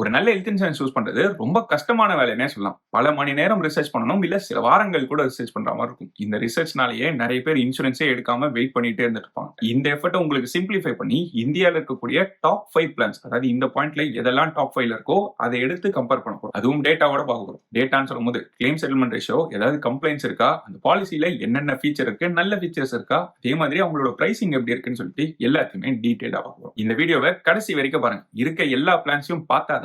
ஒரு நல்ல health insurance choose பண்றது ரொம்ப கஷ்டமான வேலைன்னே சொல்லலாம். பல மணி நேரம் ரிசர்ச் பண்ணணும், இல்ல சில வாரங்கள் கூட ரிசர்ச் பண்ற மாதிரி இருக்கும். இந்த ரிசர்ச்னாலேயே நிறைய பேர் இன்சூரன்ஸே எடுக்காம வெயிட் பண்ணிட்டே இருந்துட்டு இருப்பாங்க. இந்த எஃபர்ட்டை உங்களுக்கு சிம்பிளிஃபை பண்ணி இந்தியாவில் இருக்கக்கூடிய டாப் 5 பிளான்ஸ், அதாவது இந்த பாயிண்ட்ல எதெல்லாம் டாப் 5ல இருக்கோ அதை எடுத்து கம்பேர் பண்ண போறோம். அதுவும் டேட்டாவோட பார்க்க போறோம். டேட்டான்னு சொல்லும்போது கிளைம் செட்டில்மெண்ட் ரேஷியோ, ஏதாவது கம்ப்ளைண்ட்ஸ் இருக்கா, அந்த பாலிசியில என்னென்ன ஃபீச்சர் இருக்கு, நல்ல ஃபீச்சர்ஸ் இருக்கா, அதே மாதிரி அவங்களோட பிரைசிங் எப்படி இருக்குன்னு சொல்லிட்டு எல்லாத்தையுமே டீடைலா பார்ப்போம். இந்த வீடியோவை கடைசி வரைக்கும் பாருங்க. இருக்க எல்லா பிளான்ஸையும் பார்த்தாதான்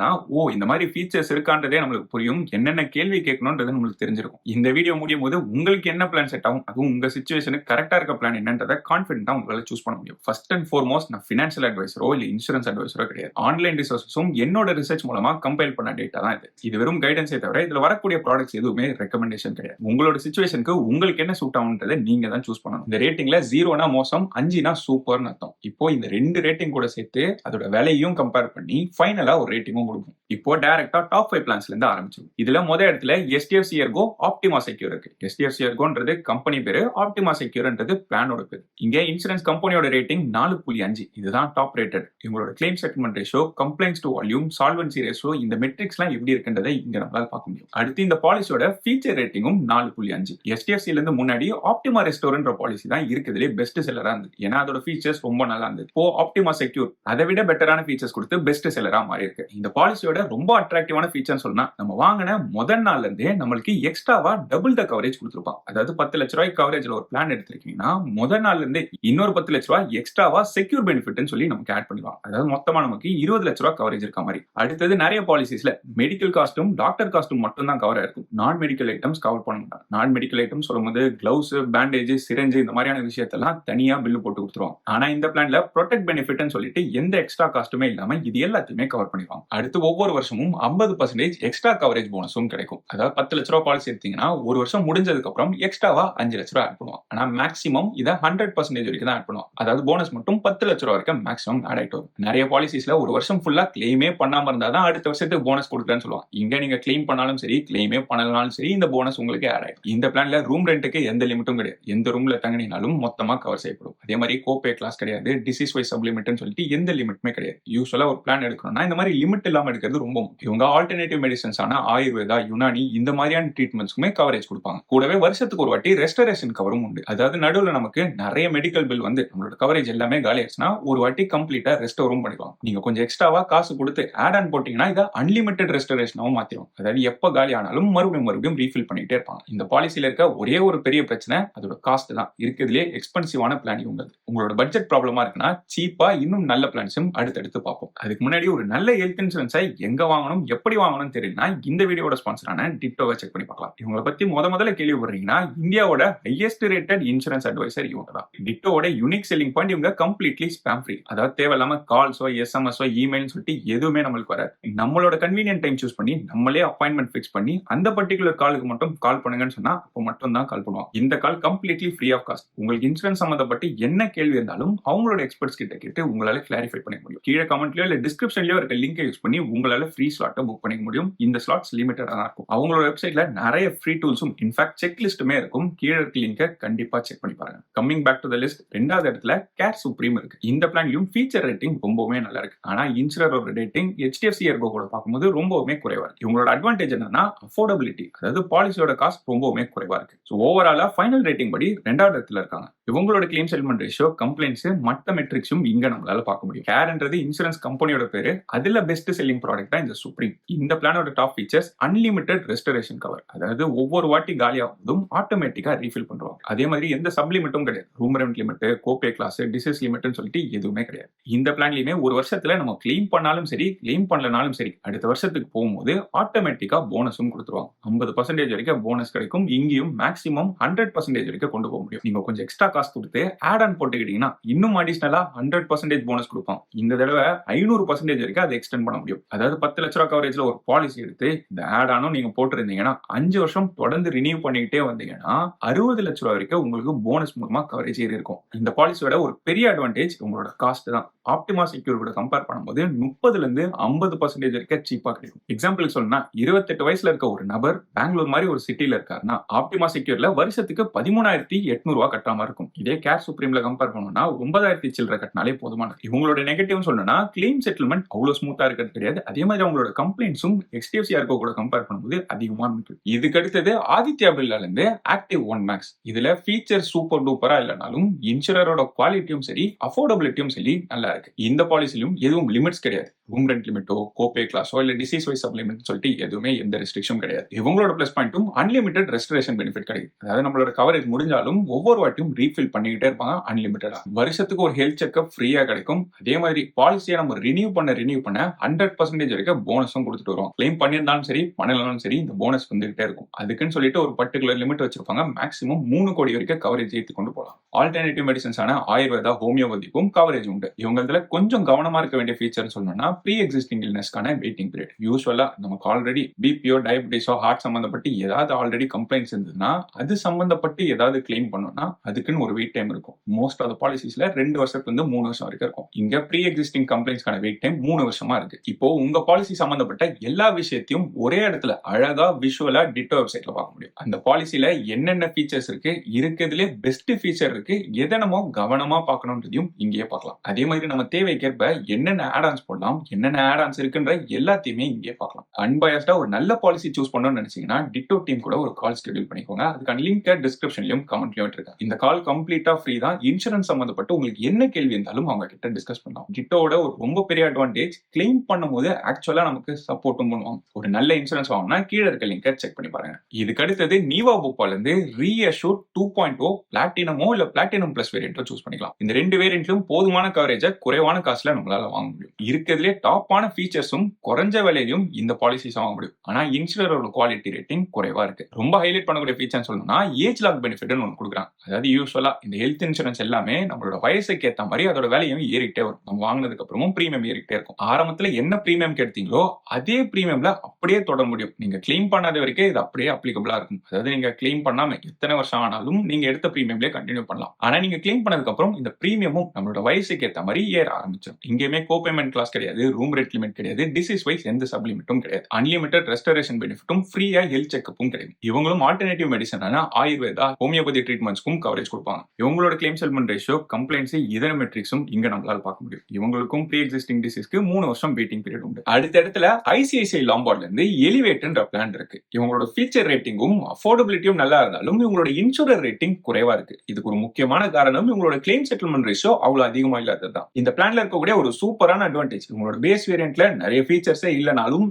இந்த மாதிரி ஃபீச்சர்ஸ் இருக்கான்றதே நம்மளுக்கு புரியும், என்னென்ன கேள்வி கேட்கணும்ன்றது நம்மளுக்கு தெரிஞ்சிருக்கும். இந்த வீடியோ முடியும் போது உங்களுக்கு என்ன பிளான் செட் ஆகும், அதுவும் உங்க சிச்சுவேஷனுக்கு கரெக்டா இருக்க பிளான் என்னன்றதை கான்ஃபிடென்ட்டா உங்களால சூஸ் பண்ண முடியும். ஃபர்ஸ்ட் அண்ட் ஃபார்மோஸ்ட், நான் ஃபினான்ஷியல் அட்வைசரோ இல்ல இன்சூரன்ஸ் அட்வைசரோ கிடையாது. ஆன்லைன் ரிசோர்ஸஸும் என்னோட ரிசர்ச் மூலமா கம்பைல் பண்ண டேட்டா தான் இது. இது வெறும் கைடன்ஸே தவிர இதுல வரக்கூடிய ப்ராடக்ட்ஸ் எதுவுமே ரெக்கமெண்டேஷன் கிடையாது. உங்களோட சிச்சுவேஷனுக்கு உங்களுக்கு என்ன சூட் ஆகும்ன்றதை நீங்க தான் சூஸ் பண்ணணும். இந்த ரேட்டிங்ல 0னா மோசம், 5னா சூப்பர்னு அர்த்தம். இப்போ இந்த ரெண்டு ரேட்டிங் கூட சேர்த்து அதோட விலையும் கம்பேர் பண்ணி ஃபைனலா ஒரு ரேட்டிங்கும் கொடுக்கும். இப்போ டைரக்டா டாப் 5 பிளான்ஸ்ல இருந்து ஆரம்பிச்சோம். இதுல முதல் இடத்துல HDFC Ergo Optima Secure இருக்கு. HDFC Ergoன்றது கம்பெனி பேரு, Optima Secureன்றது பிளானோட பேரு. இங்க இன்சூரன்ஸ் கம்பெனியோட ரேட்டிங் 4.5. இதுதான் டாப் ரேட்டட். இவங்களோட claim settlement ratio, complaints to volume, solvency ratio, இந்த மெட்ரிக்ஸ்லாம் எப்படி இருக்குன்றதை இங்க நம்மளால பார்க்க முடியும். அடுத்து இந்த பாலிசியோட ஃபீச்சர் ரேட்டிங்கும் 4.5. HDFCல இருந்து முன்னாடி Optima Restoreன்ற பாலிசி தான் இருக்குதுலே பெஸ்ட் செல்லரா இருந்தது. ஏன்னா அதோட ஃபீச்சர்ஸ் ரொம்ப நல்லா இருந்தது. இப்போ Optima Secure அதை விட பெட்டரான ஃபீச்சர்ஸ் கொடுத்து பெஸ்ட் செல்லரா மாறி இருக்கு. இந்த பாலிசியோட ரொம்ப அட்ராக்டிவான ஃபீச்சர்னு சொன்னா, நம்ம வாங்கின முதல் நாள்ல இருந்தே நம்மளுக்கு எக்ஸ்ட்ராவா டபுள் த கவரேஜ் கொடுத்துருப்பாங்க. அதாவது 10 லட்ச ரூபாய் கவரேஜ்ல ஒரு பிளான் எடுத்திருக்கீங்கன்னா முதல் நாள்ல இருந்தே இன்னொரு 10 லட்ச ரூபாய் எக்ஸ்ட்ராவா செக்யூர் பெனிஃபிட்னு சொல்லி நமக்கு ஆட் பண்ணுவாங்க. அதாவது மொத்தமா நமக்கு 20 லட்ச ரூபாய் கவரேஜ் இருக்க மாதிரி. அடுத்தது நிறைய பாலிசிஸ்ல மெடிக்கல் காஸ்டும் டாக்டர் காஸ்டும் மட்டும் தான் கவர் ஆயிருக்கும். நான் மெடிக்கல் ஐட்டம்ஸ் கவர் பண்ண மாட்டாங்க. நான் மெடிக்கல் ஐட்டம்ஸ் சொல்லும்போது கிளவுஸ், பேண்டேஜ், சிரஞ்சு இந்த மாதிரியான விஷயத்தெல்லாம் தனியா பில்லு போட்டு கொடுத்துருவாங்க. ஆனா இந்த பிளான்ல ப்ரொடெக்ட் பெனிஃபிட்னு சொல்லிட்டு எந்த எக்ஸ்ட்ரா காஸ்ட்டுமே இல்லாம இது எல்லாத்தையுமே கவர் பண்ணிடுவாங்க. அடுத்து ஒவ்வொரு வருஷமும் 50% எக்ஸ்ட்ரா கவரேஜ் போனஸும் கிடைக்கும். அதாவது 10 லட்ச ரூபாய் பாலிசி எடுத்தீங்கன்னா ஒரு வருஷம் முடிஞ்சதுக்கு அப்புறம் எக்ஸ்ட்ராவா 5 லட்ச ரூபாய் ஆட் பண்ணுவாங்க. ஆனா மேக்ஸிமம் இதை 100% வரைக்கும் தான் ஆட் பண்ணுவாங்க. அதாவது போனஸ் மட்டும் 10 லட்ச ரூபாய் வரைக்கும் மேக்ஸிமம் ஆட் ஆயிட்டு வரும். நிறைய பாலிசிஸ்ல ஒரு வருஷம் ஃபுல்லா கிளைமே பண்ணாம இருந்தாதான் அடுத்த வருஷத்துக்கு போனஸ் கொடுக்குறேன்னு சொல்லுவாங்க. இங்க நீங்க கிளைம் பண்ணாலும் சரி, கிளைமே பண்ணலனாலும் சரி, இந்த போனஸ் உங்களுக்கு ஆட் ஆயிடும். இந்த பிளான்ல ரூம் ரெண்ட்டுக்கு எந்த லிமிட்டும் கிடையாது. எந்த ரூம்ல தங்கினாலும் மொத்தமா கவர் செய்யப்படும். அதே மாதிரி கோபே கிளாஸ் கிடையாது, டிசீஸ் வைஸ் சப்ளிமெட்னு சொல்லிட்டு எந்த லிமிட்டுமே கிடையாது. யூசுவலா ஒரு பிளான் எடுக்கணும்னா இந்த மாதிரி லிமிட் இல்லாம எடுக்கிறது ரொம்ப முக்கியம். இவங்க ஆல்டர்னேட்டிவ் மெடிசன்ஸ் ஆன ஆயுர்வேதா, யுனானி இந்த மாதிரியான ட்ரீட்மெண்ட்ஸ்க்குமே கவரேஜ் கொடுப்பாங்க. கூடவே வருஷத்துக்கு ஒரு வாட்டி ரெஸ்டரேஷன் கவரும் உண்டு. அதாவது நடுவில் நமக்கு நிறைய மெடிக்கல் பில் வந்து நம்மளோட கவரேஜ் எல்லாமே காலி ஆயிடுச்சுன்னா ஒரு வாட்டி கம்ப்ளீட்டா ரெஸ்டோரும் பண்ணிடுவாங்க. நீங்க கொஞ்சம் எக்ஸ்ட்ராவா காசு கொடுத்து ஆட் ஆன் போட்டீங்கன்னா இதை அன்லிமிட்டட் ரெஸ்டரேஷனாவும் மாத்திரும். அதாவது எப்ப காலி ஆனாலும் மறுபடியும் ரீஃபில் பண்ணிட்டே இருப்பாங்க. இந்த பாலிசியில இருக்க ஒரே ஒரு பெரிய பிரச்சனை அதோட காஸ்ட் தான். இருக்கிறதுலே எக்ஸ்பென்சிவான பிளான் இவங்க. உங்களோட பட்ஜெட் ப்ராப்ளமா இருக்குன்னா சீப்பா இன்னும் நல்ல பிளான்ஸும் அடுத்தடுத்து பார்ப்போம். அதுக்கு முன்னாடி ஒரு நல்ல ஹெல்த் இன்சூரன்ஸை எங்க வாங்கணும், எப்படி வாங்கணும் தெரியலனா இந்த வீடியோட ஸ்பான்சரான டிட்டோவை செக் பண்ணி பார்க்கலாம். இவங்களை பத்தி முதல்ல கேள்விப்படுறீங்கன்னா இந்தியாவோட ஹையஸ்ட் ரேட்டட் இன்சூரன்ஸ் அட்வைசர் இவங்க தான். டிட்டோவோட யூனிக் செல்லிங் பாயிண்ட் இவங்க கம்ப்ளீட்லி ஸ்பாம் ஃப்ரீ. அதாவது தேவையில்லாம கால்ஸோ எஸ்எம்எஸ்ஓ இமெயில் சொல்லிட்டு எதுவுமே நம்மளுக்கு வராது. நம்மளோட கன்வீனியன்ட் டைம் சூஸ் பண்ணி நம்மளே அப்பாயின்மெண்ட் ஃபிக்ஸ் பண்ணி அந்த பர்டிகுலர் காலுக்கு மட்டும் கால் பண்ணுங்கன்னு சொன்னா அப்போ மட்டும் தான் கால் பண்ணுவாங்க. இந்த கால் கம்ப்ளீட்லி ஃப்ரீ ஆஃப் காஸ்ட். உங்களுக்கு இன்சூரன்ஸ் சம்பந்தப்பட்டு என்ன கேள்வி இருந்தாலும் அவங்களோட எக்ஸ்பர்ட்ஸ் கிட்ட கேட்டு உங்களால கிளாரிஃபை பண்ணிக்க முடியும். கீழே கமெண்ட்லயோ இல்ல டிஸ்கிரிப்ஷன்லயோ இருக்க லிங்கை யூஸ் பண்ணி உங்களால ஃப்ரீ ஸ்லாட்டை புக் பண்ணிக்க முடியும். இந்த ஸ்லாட்ஸ் லிமிட்டடா தான் இருக்கும். அவங்களோட வெப்சைட்ல நிறைய ஃப்ரீ டூல்ஸும் இன்ஃபேக்ட் செக் லிஸ்ட்டுமே இருக்கும். கீழே இருக்க லிங்கை கண்டிப்பா செக் பண்ணி பாருங்க. Coming back to the list, ரெண்டாவது இடத்துல கேர் சுப்ரீம் இருக்கு. இந்த பிளான்லயும் ஃபீச்சர் ரேட்டிங் ரொம்பவே நல்லா இருக்கு. ஆனா இன்சூரரோட ரேட்டிங் HDFC Ergo கூட பார்க்கும்போது ரொம்பவுமே குறைவா இருக்கு. இவங்களோட அட்வான்டேஜ் என்னன்னா அஃபோர்டபிலிட்டி, அதாவது பாலிசியோட காஸ்ட் ரொம்பவுமே குறைவா இருக்கு. ஸோ ஓவராலா ஃபைனல் ரேட்டிங் படி ரெண்டாவது இடத்துல இருக்காங்க. இவங்களோட கிளைம் செட்டில்மெண்ட் ரேஷியோ, கம்ப்ளைண்ட்ஸ், மற்ற மெட்ரிக்ஸும் இங்க நம்மளால பார்க்க முடியும். கேர்ன்றது இன்சூரன்ஸ் கம்பெனியோட பேரு, அதுல பெஸ்ட் செல்லிங் ப்ராடக்ட் தான் இந்த சுப்ரீம். இந்த பிளானோட top features unlimited restoration cover. அதாவது ஒவ்வொரு வாட்டி காலியாகும் ஆட்டோமேட்டிக்கா ரீஃபில் பண்ணுவாங்க. அதே மாதிரி எந்த சப் லிமிட்டும் கிடையாது. Room rent limit, copay clause, disease லிமிட்னு சொல்லிட்டு எதுவுமே கிடையாது. இந்த பிளான்லயுமே ஒரு வருஷத்துல நம்ம கிளைம் பண்ணாலும் சரி, கிளைம் பண்ணலனாலும் சரி, அடுத்த வருஷத்துக்கு போகும்போது ஆட்டோமேட்டிக்கா போனஸும் கொடுத்துருவாங்க. 50% வரைக்கும் போனஸ் கிடைக்கும். இங்கேயும் மேக்ஸிமம் 100% வரைக்கும் கொண்டு போக முடியும். நீங்க கொஞ்சம் எக்ஸ்ட்ரா காசு கொடுத்து ஆட் ஆன் போட்டுக்கிட்டீங்கன்னா இன்னும் அடிஷனலா 100% போனஸ் கொடுப்பாங்க. இந்த தடவை 500% வரைக்கும் அதை எக்ஸ்டெண்ட் பண்ண முடியும். அதாவது 10 லட்ச ரூபாய் கவரேஜ்ல ஒரு பாலிசி எடுத்து இந்த ஆட் ஆனும் நீங்க போட்டிருந்தீங்கன்னா 5 வருஷம் தொடர்ந்து ரினியூ பண்ணிக்கிட்டே வந்தீங்கன்னா 60 லட்ச ரூபாய் வரைக்கும் உங்களுக்கு போனஸ் மூலமா கவரேஜ் ஏறி இருக்கும். இந்த பாலிசியோட ஒரு பெரிய அட்வான்டேஜ் உங்களோட காஸ்ட் தான். ஆப்டிமா செக்யூர் கூட கம்பேர் பண்ணும்போது 30ல இருந்து 50% வரைக்கும் சீப்பா கிடைக்கும். எக்ஸாம்பிளுக்கு சொன்னா 28 வயசுல இருக்க ஒரு நபர் பெங்களூர் மாதிரி ஒரு சிட்டில இருக்காருன்னா ஆப்டிமா செக்யூர்ல வருஷத்துக்கு 13,800 ரூபாய் கட்டாம இருக்கும். இதே கேர் சுப்ரீம்ல கம்பேர் பண்ணோம்னா 9,000 சில்லற கட்டினாலே போதுமானது. இவங்களோட நெகட்டிவ் சொல்லணும்னா கிளைம் செட்டில்மெண்ட் அவ்வளவு ஸ்மூத்தா இருக்கிறது கிடையாது. அதே மாதிரி அவங்களோட கம்ப்ளைண்ட்ஸும் HDFC Arco கூட கம்பேர் பண்ணும்போது அதிகமா இருக்கு. இதுக்கு அடுத்தது ஆதித்யா பிர்லால இருந்து ஆக்டிவ் ஒன் மேக்ஸ். இதுல ஃபீச்சர் சூப்பர் டூப்பரா இல்லைனாலும் இன்சூரரோட குவாலிட்டியும் சரி அஃபோர்டபிலிட்டியும் சரி நல்லா இருக்கு. இந்த பாலிசிலும் எதுவும் லிமிட்ஸ் கிடையாது. ரூம் ரெண்ட் லிமிட்டோ கோபே கிளாஸோ இல்ல டிசீஸ் வைஸ் சப்ளிமெண்ட் சொல்லிட்டு எதுவுமே எந்த ரெஸ்ட்ரிக்ஷன் கிடையாது. இவங்களோட பிளஸ் பாயிண்ட்டும் அன்லிமிட்டட் ரெஸ்டரேஷன் பெனிஃபிட் கிடைக்கும். அதாவது நம்மளோட கவரேஜ் முடிஞ்சாலும் ஒவ்வொரு வாட்டியும் ரீஃபில் பண்ணிக்கிட்டே இருப்பாங்க அன்லிமிட்டடா. வருஷத்துக்கு ஒரு ஹெல்த் செக்அப் ஃப்ரீயா கிடைக்கும். அதே மாதிரி பாலிசியை நம்ம ரினியூ பண்ண 100% வரைக்கும் போனஸும் கொடுத்துட்டு வரும். கிளைம் பண்ணியிருந்தாலும் சரி பண்ணலனாலும் சரி இந்த போனஸ் வந்துகிட்டே இருக்கும். அதுக்குன்னு சொல்லிட்டு ஒரு பர்டிகுலர் லிமிட் வச்சிருப்பாங்க. மேக்ஸிமம் 3 கோடி வரைக்கும் கவரேஜ் ஏற்றி கொண்டு போகலாம். ஆல்டர்னேட்டிவ் மெடிசன்ஸான ஆயுர்வேதா ஹோமியோபதிக்கும் கவரேஜ் உண்டு. இவங்களதுல கொஞ்சம் கவனமா இருக்க வேண்டிய ஃபீச்சர் சொல்லணும்னா ப்ரீ எக்ஸிஸ்டிங் இல்னஸ்க்கான வெயிட்டிங் பீரியட். யூஸ்வலா நமக்கு ஆல்ரெடி பிபிஓ டயபிட்டிஸோ ஹார்ட் சம்பந்தப்பட்டு ஏதாவது ஆல்ரெடி கம்ப்ளைண்ட்ஸ் இருந்ததுன்னா அது சம்பந்தப்பட்டு ஏதாவது கிளைம் பண்ணோம்னா அதுக்குன்னு ஒரு வெயிட் டைம் இருக்கும். மோஸ்ட் ஆஃப் பாலிசிஸ்ல 2 வருஷத்துல இருந்து 3 வருஷம் வரைக்கும் இருக்கும். இங்க ப்ரீ எக்ஸிஸ்டிங் கம்ப்ளைண்ட்ஸ்க்கான வெயிட் டைம் 3 வருஷமா இருக்கு. இப்போ உங்க பாலிசி சம்பந்தப்பட்ட எல்லா விஷயத்தையும் ஒரே இடத்துல அழகா விஷுவலா டிட்டோ வெப்சைட்ல பார்க்க முடியும். அந்த பாலிசில என்னென்ன ஃபீச்சர்ஸ் இருக்கு, இருக்கிறதுலே பெஸ்ட் ஃபீச்சர் இருக்கு, எதை நம்ம கவனமா பார்க்கணும்ன்றதையும் இங்கேயே பார்க்கலாம். அதே மாதிரி நம்ம தேவைக்கேற்ப என்னென்ன ஆட் ஆன்ஸ் போடலாம், என்னென்ன ஆட் ஆன்ஸ் இருக்குன்ற எல்லாத்தையுமே இங்கே பார்க்கலாம். அன்பயஸ்டா ஒரு நல்ல பாலிசி சூஸ் பண்ணணும்னு நினைச்சீங்கன்னா டிட்டோ டீம் கூட ஒரு கால் ஷெட்யூல் பண்ணிக்கோங்க. அதுக்கான லிங்க் டிஸ்கிரிப்ஷன்லயும் கமெண்ட்லயும் இருக்கேன். இந்த கால் கம்ப்ளீட்டா ஃப்ரீ தான். இன்சூரன்ஸ் சம்பந்தப்பட்டு உங்களுக்கு என்ன கேள்வி இருந்தாலும் அவங்க கிட்ட டிஸ்கஸ் பண்ணலாம். டிட்டோட ஒரு ரொம்ப பெரிய அட்வான்டேஜ் கிளைம் பண்ணும்போது ஆக்சுவலா நமக்கு சப்போர்ட்டும் பண்ணுவாங்க. ஒரு நல்ல இன்சூரன்ஸ் வாங்கினா கீழே இருக்க லிங்கை செக் பண்ணி பாருங்க. இதுக்கு அடுத்தது நீவா போப்பால இருந்து ரீஅஷூர் 2.0 பிளாட்டினமோ இல்ல பிளாட்டினம் பிளஸ் வேரியன்ட்டோ சூஸ் பண்ணிக்கலாம். இந்த 2 வேரியன்ட்லயும் போதுமான கவரேஜை குறைவான காசுல நம்மளால வாங்க முடியும். இருக்கிறதுலே டாப்பான ஃபீச்சர்ஸும் குறைஞ்ச விலையிலும் இந்த பாலிசிஸ் வாங்க முடியும். ஆனா இன்சூரரோட குவாலிட்டி ரேட்டிங் குறைவா இருக்கு. ரொம்ப ஹைலைட் பண்ணக்கூடிய ஃபீச்சர் சொல்லணும்னா ஏஜ் லாக் பெனிஃபிட்னு ஒன்று கொடுக்குறாங்க. அதாவது யூஸ்வலா இந்த ஹெல்த் இன்சூரன்ஸ் எல்லாமே நம்மளோட வயசுக்கு ஏற்ற மாதிரி அதோட விலையும் ஏறிட்டே வரும். நம்ம வாங்கினதுக்கு அப்புறமும் பிரீமியம் ஏறிட்டே இருக்கும். ஆரம்பத்துல என்ன பிரீமியம் எடுத்தீங்களோ அதே பிரீமியம்ல அப்படியே தொடர முடியும். நீங்க கிளைம் பண்ணாத வரைக்கும் இது அப்படியே அப்ளிகபிளா இருக்கும். அதாவது நீங்க கிளைம் பண்ணாம எத்தனை வருஷம் ஆனாலும் நீங்க எடுத்த பிரீமியம்லேயே கண்டினியூ பண்ணலாம். ஆனா நீங்க கிளைம் பண்ணதுக்கு அப்புறம் இந்த பிரீமியமும் நம்மளோட வயசுக்கு ஏற்ற மாதிரி ஏற ஆரம்பிச்சிடும். இங்கேயுமே கோபேமெண்ட் கிளாஸ் கிடையாது, ரூம் ரேட் லிமிட் கிடையாது, டிசீஸ் வைஸ் எந்த சப்ளிமெண்ட்டும் கிடையாது. அன்லிமிட்டட் ரெஸ்டரேஷன் பெனிஃபிட்டும் ஃப்ரீயா ஹெல்த் செக்அப்பும் கிடைக்கும். இவங்களும் ஆல்டர்னேட்டிவ் மெடிசனான ஆயுர்வேதா ஹோமியோபதி ட்ரீட்மெண்ட்ஸ்க்கும் கவரேஜ் கொடுப்பாங்க. இவங்களோட கிளைம் செட்டில்மெண்ட் ரேஷியோ கம்ப்ளைண்ட்ஸ் இதர மெட்ரிக்ஸும் இங்க நம்மளால பார்க்க முடியும். இவங்களுக்கும் ப்ரீ எக்ஸிஸ்டிங் டிசீஸ்க்கு 3 வருஷம் வெயிட்டிங் பீரியட் உண்டு. அடுத்த இடத்துல ஐசிஐசிஐ லாம்பார்ட்ல இருந்து எலிவேட்ன்ற பிளான் இருக்கு. இவங்களோட ஃபீச்சர் ரேட்டிங்கும் அஃபோர்டபிலிட்டியும் நல்லா இருந்தாலும் இவங்களோட இன்சூரர் ரேட்டிங் குறைவா இருக்கு. இதுக்கு ஒரு முக்கியமான காரணம் இவங்களோட கிளைம் செட்டில்மெண்ட் ரேஷியோ அவ்வளவு அதிகமா இல்லாததுதான். இந்த பிளான்ல இருக்கக்கூடிய ஒரு சூப்பரான அட்வான்டேஜ் இவங்களோட பேஸ் வேரியன்ட்ல நிறைய ஃபீச்சர்ஸே இல்லனாலும்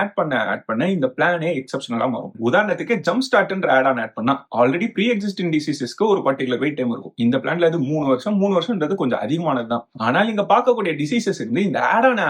ஆட் பண்ண இந்த பிளானே எக்ஸெப்ஷனலா மாறும். உதாரணத்துக்கு ஜம்ப் ஸ்டார்ட்ன்ற ஆட் பண்ணா ஆல்ரெடி ப்ரீ எக்ஸிஸ்டிங் டிசீசஸ்க்கு ஒரு பர்டிகுலர் வெயிட் டைம் இருக்கும். இந்த பிளான்ல அது 3 வருஷம்ன்றது கொஞ்சம் அதிகமானதுதான். ஆனால் நீங்க பார்க்கக்கூடிய டிசீசஸ் இருந்து இந்த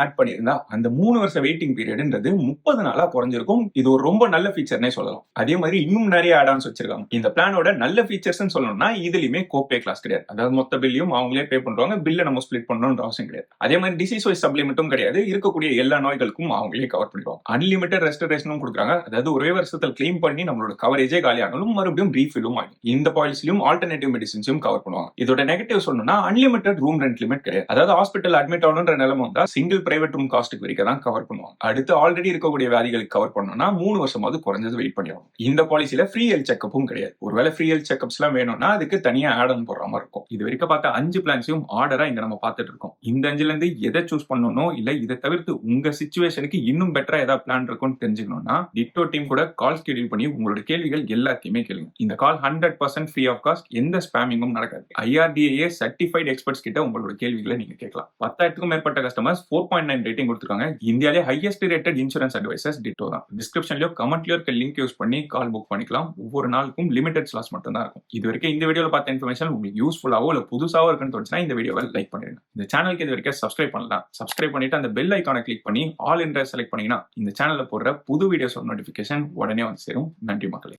ஆட் பண்ணியிருந்தா அந்த 3 வருஷம் வெயிட்டிங் பீரியட்ன்றது 30 நாளா குறைஞ்சிருக்கும். இது ஒரு ரொம்ப நல்ல ஃபீச்சர்னே சொல்லலாம். அதே மாதிரி இன்னும் நிறைய ஆட் ஆன்ஸ் வச்சிருக்காங்க. இந்த பிளானோட நல்ல ஃபீச்சர்ஸ் சொல்லணும்னா இதுலயுமே கோபே கிளாஸ் கிடையாது. அதாவது மொத்த பில்லையும் அவங்களே பே பண்றாங்க. பில்லை நம்ம ஸ்பிளிட் பண்ணணும்ன்ற அவசியம் கிடையாது. அதே மாதிரி டிசீஸ் வைஸ் சப்ளிமெண்ட்டும் கிடையாது. இருக்கக்கூடிய எல்லா நோய்களுக்கும் அவங்களே கவர் பண்ணிடுவாங்க. அன்லிமிட்டட் ரெஸ்டரேஷனும் கொடுக்குறாங்க. அதாவது ஒரே வருஷத்தில் கிளைம் பண்ணி நம்மளோட கவரேஜே காலியானாலும் மறுபடியும் ரீஃபிலும் ஆகும். இந்த பாலிசிலும் ஆல்டர்னேட்டிவ் மெடிசின்ஸும் கவர் பண்ணுவாங்க. இதோட நெகட்டிவ் சொல்லணும்னா அன்லிமிட்டட் ரூம் ரெண்ட் லிமிட் கிடையாது. அதாவது ஹாஸ்பிட்டல் அட்மிட் ஆகணுன்ற நிலைமை வந்தா சிங்கிள் பிரைவேட் ரூம் காஸ்ட்டுக்கு வரைக்கும் தான் கவர் பண்ணுவாங்க. அடுத்து ஆல்ரெடி இருக்கக்கூடிய வியாதிகளுக்கு கவர் பண்ணணும்னா 3 வருஷமாவது குறைஞ்சது வெயிட் பண்ணிடுவாங்க. இந்த பாலிசில ஃப்ரீ ஹெல்த் செக்அப்பும் கிடையாது. ஒருவேளை ஃப்ரீ ஹெல்த் செக்அப்ஸ் எல்லாம் வேணும்னா அதுக்கு தனியா ஆட் ஆன் போடுற மாதிரி இருக்கும். இது வரைக்கும் பார்த்த 5 பிளான்ஸையும் ஆர்டரா இங்க நம்ம பார்த்துட்டு இருக்கோம். இந்த 5ல இருந்து எதை சூஸ் பண்ணணும் இல்ல இதை தவிர்த்து உங்க சிச்சுவேஷனுக்கு இன்னும் பெட்டரா ஏதாவது பிளான் இருக்கும்னு தெரிஞ்சுக்கணும்னா டிட்டோ டீம் கூட கால் ஷெட்யூல் பண்ணி உங்களோட கேள்விகள் எல்லாத்தையுமே கேளுங்க. இந்த கால் 100% ஃப்ரீ ஆஃப் காஸ்ட். எந்த ஸ்பாமிங்கும் நடக்காது. IRDAA சர்டிஃபைட் எக்ஸ்பர்ட்ஸ் கிட்ட உங்களோட கேள்விகளை நீங்க கேட்கலாம். 10,000க்கும் மேற்பட்ட கஸ்டமர்ஸ் 4.9 ரேட்டிங் கொடுத்திருக்காங்க. இந்தியாவிலே highest rated insurance advisors Ditto தான். டிஸ்கிரிப்ஷன்லயோ கமெண்ட்லயோ இருக்க லிங்க் யூஸ் பண்ணி கால் புக் பண்ணிக்கலாம். ஒவ்வொரு நாளுக்கும் லிமிடெட் ஸ்லாட்ஸ் மட்டும் தான் இருக்கும். இது வரைக்கும் இந்த வீடியோல பார்த்த இன்ஃபர்மேஷன் உங்களுக்கு யூஸ்ஃபுல்லாவோ இல்ல புதுசாவோ இருக்குன்னு தோணுச்சுன்னா இந்த வீடியோவை லைக் பண்ணிடுங்க. இந்த சேனலுக்கு இது வரைக்கும் சப்ஸ்கிரைப் பண்ணலாம். சப்ஸ்கிரைப் பண்ணிட்டு அந்த பெல் ஐக்கானை கிளிக் பண்ணி ஆல் என்ற செலக்ட் பண்ணீங்கன்னா இந்த சேனல்ல போடுற புது வீடியோஸ் நோட்டிபிகேஷன் உடனே வந்து சேரும். நன்றி மக்களே.